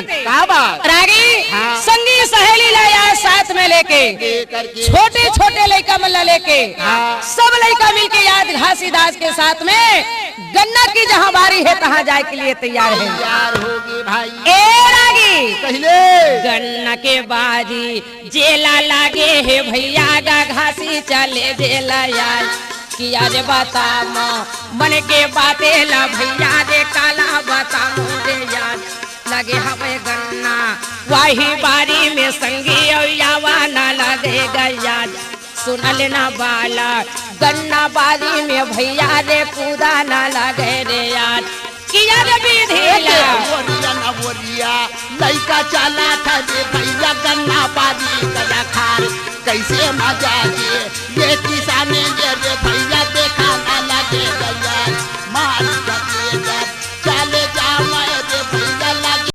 क्या बात रागी हाँ। संगी सहेली लाया साथ में लेके छोटे छोटे लड़का मल्ला लेके हाँ। सब लड़का मिलके याद घासीदास के साथ में गन्ना की जहाँ बारी है तहाँ जाए के लिए तैयार है। तैयार होगी भाई ए रागी कहले गन्ना के बाजी जेला लागे है भैया गा घासी चले जेला यार किया रे बता मन के बातें ला भैया रे काला बता मुझे याद लगे हमें गन्ना वही बारी में संगी यावा ना लगेगा याद सुनल ना बाला गन्ना बारी में भैया रे कूदा ना लगे रे याद किया रे विधिला बोरिया ना बोरिया लड़का चला था जे भैया गन्ना बाजी कदा खार कैसे मजा ये किसाने जे भैया देखा